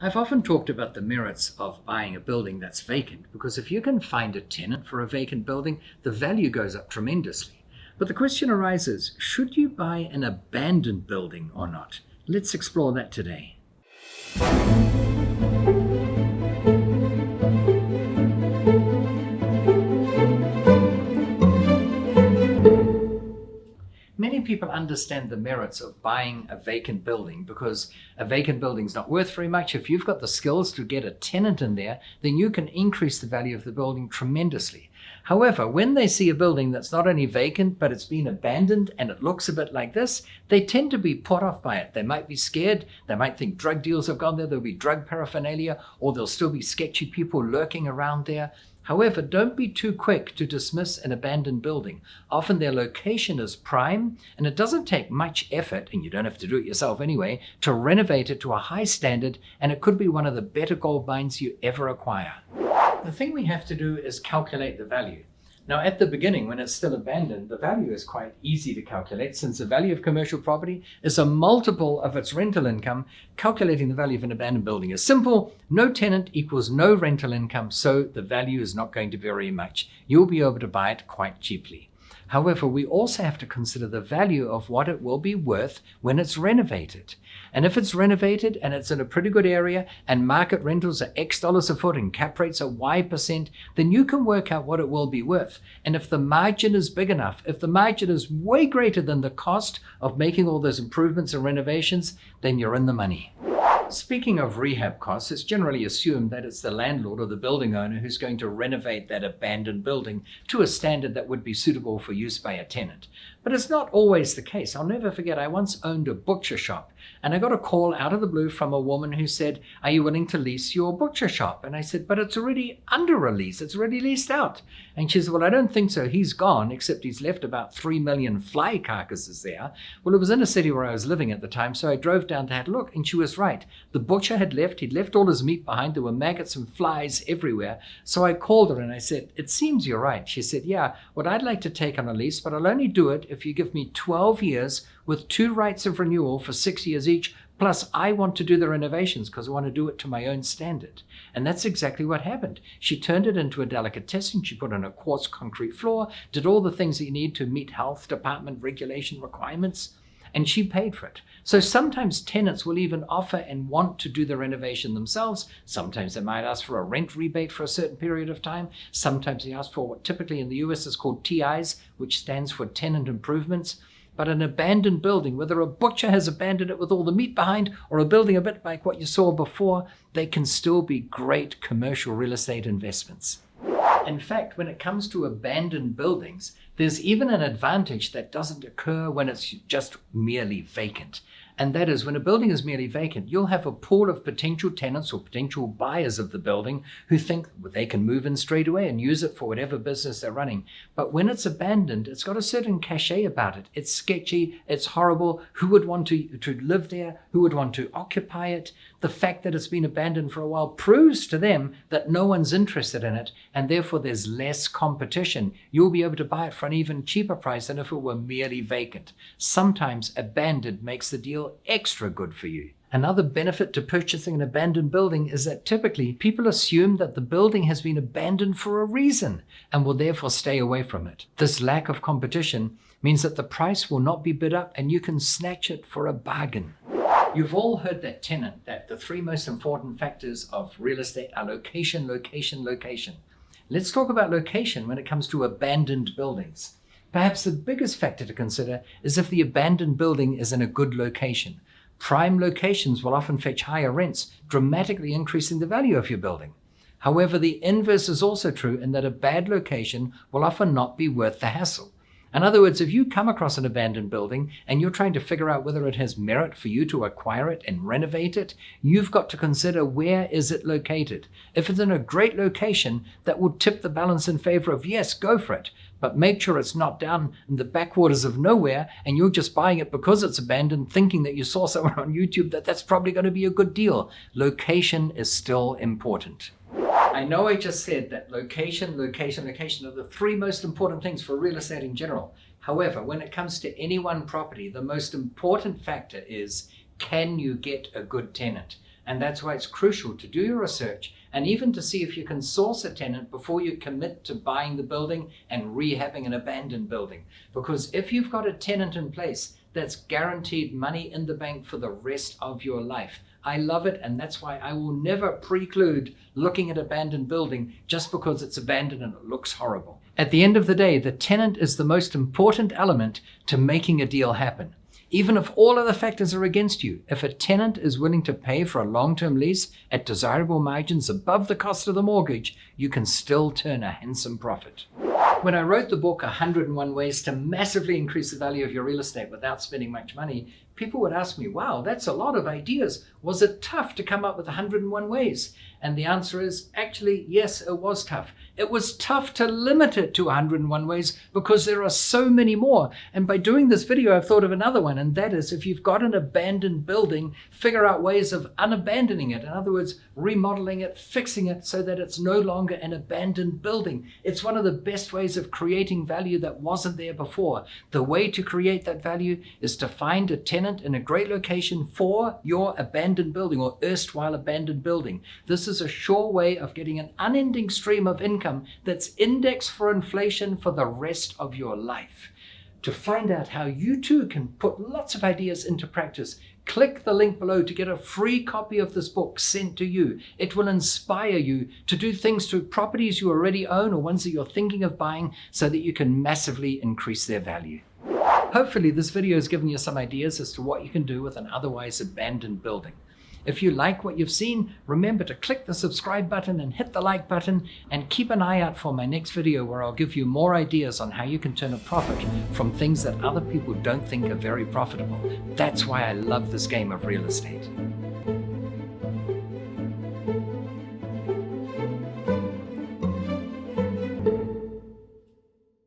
I've often talked about the merits of buying a building that's vacant because if you can find a tenant for a vacant building, the value goes up tremendously. But the question arises, should you buy an abandoned building or not? Let's explore that today. Many people understand the merits of buying a vacant building because a vacant building's not worth very much. If you've got the skills to get a tenant in there, then you can increase the value of the building tremendously. However, when they see a building that's not only vacant, but it's been abandoned and it looks a bit like this, they tend to be put off by it. They might be scared. They might think drug deals have gone there. There'll be drug paraphernalia, or there'll still be sketchy people lurking around there. However, don't be too quick to dismiss an abandoned building. Often their location is prime, and it doesn't take much effort, and you don't have to do it yourself anyway, to renovate it to a high standard, and it could be one of the better gold mines you ever acquire. The thing we have to do is calculate the value. Now, at the beginning, when it's still abandoned, the value is quite easy to calculate since the value of commercial property is a multiple of its rental income. Calculating the value of an abandoned building is simple. No tenant equals no rental income, so the value is not going to vary much. You'll be able to buy it quite cheaply. However, we also have to consider the value of what it will be worth when it's renovated. And if it's renovated and it's in a pretty good area and market rentals are X dollars a foot and cap rates are Y%, then you can work out what it will be worth. And if the margin is big enough, if the margin is way greater than the cost of making all those improvements and renovations, then you're in the money. Speaking of rehab costs, it's generally assumed that it's the landlord or the building owner who's going to renovate that abandoned building to a standard that would be suitable for use by a tenant. But it's not always the case. I'll never forget, I once owned a butcher shop, and I got a call out of the blue from a woman who said, "Are you willing to lease your butcher shop?" And I said, "But it's already under a lease. It's already leased out." And she said, "Well, I don't think so. He's gone, except he's left about 3 million fly carcasses there." Well, it was in a city where I was living at the time, so I drove down to have a look, and she was right. The butcher had left. He'd left all his meat behind. There were maggots and flies everywhere. So I called her and I said, "It seems you're right." She said, "Yeah, what I'd like to take on a lease, but I'll only do it if you give me 12 years with 2 rights of renewal for 6 years each. Plus, I want to do the renovations because I want to do it to my own standard." And that's exactly what happened. She turned it into a delicatessen. She put in a quartz concrete floor, did all the things that you need to meet health department regulation requirements, and she paid for it. So sometimes tenants will even offer and want to do the renovation themselves. Sometimes they might ask for a rent rebate for a certain period of time. Sometimes they ask for what typically in the US is called TIs, which stands for tenant improvements. But an abandoned building, whether a butcher has abandoned it with all the meat behind or a building a bit like what you saw before, they can still be great commercial real estate investments. In fact, when it comes to abandoned buildings, there's even an advantage that doesn't occur when it's just merely vacant. And that is, when a building is merely vacant, you'll have a pool of potential tenants or potential buyers of the building who think they can move in straight away and use it for whatever business they're running. But when it's abandoned, it's got a certain cachet about it. It's sketchy, it's horrible. Who would want to live there? Who would want to occupy it? The fact that it's been abandoned for a while proves to them that no one's interested in it, and therefore there's less competition. You'll be able to buy it for an even cheaper price than if it were merely vacant. Sometimes abandoned makes the deal extra good for you. Another benefit to purchasing an abandoned building is that typically people assume that the building has been abandoned for a reason and will therefore stay away from it. This lack of competition means that the price will not be bid up and you can snatch it for a bargain. You've all heard that tenet, that the 3 most important factors of real estate are location, location, location. Let's talk about location when it comes to abandoned buildings. Perhaps the biggest factor to consider is if the abandoned building is in a good location. Prime locations will often fetch higher rents, dramatically increasing the value of your building. However, the inverse is also true in that a bad location will often not be worth the hassle. In other words, if you come across an abandoned building and you're trying to figure out whether it has merit for you to acquire it and renovate it, you've got to consider where is it located. If it's in a great location, that will tip the balance in favor of yes, go for it. But make sure it's not down in the backwaters of nowhere and you're just buying it because it's abandoned, thinking that you saw somewhere on YouTube that's probably going to be a good deal. Location is still important. I know I just said that location, location, location are the 3 most important things for real estate in general. However, when it comes to any one property, the most important factor is, can you get a good tenant? And that's why it's crucial to do your research and even to see if you can source a tenant before you commit to buying the building and rehabbing an abandoned building. Because if you've got a tenant in place, that's guaranteed money in the bank for the rest of your life. I love it, and that's why I will never preclude looking at abandoned building just because it's abandoned and it looks horrible. At the end of the day, the tenant is the most important element to making a deal happen. Even if all other factors are against you, if a tenant is willing to pay for a long-term lease at desirable margins above the cost of the mortgage, you can still turn a handsome profit. When I wrote the book, 101 Ways to Massively Increase the Value of Your Real Estate Without Spending Much Money, people would ask me, wow, that's a lot of ideas. Was it tough to come up with 101 ways? And the answer is, actually, yes, it was tough. It was tough to limit it to 101 ways because there are so many more. And by doing this video, I've thought of another one, and that is if you've got an abandoned building, figure out ways of unabandoning it. In other words, remodeling it, fixing it so that it's no longer an abandoned building. It's one of the best ways of creating value that wasn't there before. The way to create that value is to find a tenant in a great location for your abandoned building or erstwhile abandoned building. This is a sure way of getting an unending stream of income that's indexed for inflation for the rest of your life. To find out how you too can put lots of ideas into practice, click the link below to get a free copy of this book sent to you. It will inspire you to do things to properties you already own or ones that you're thinking of buying so that you can massively increase their value. Hopefully this video has given you some ideas as to what you can do with an otherwise abandoned building. If you like what you've seen, remember to click the subscribe button and hit the like button, and keep an eye out for my next video where I'll give you more ideas on how you can turn a profit from things that other people don't think are very profitable. That's why I love this game of real estate.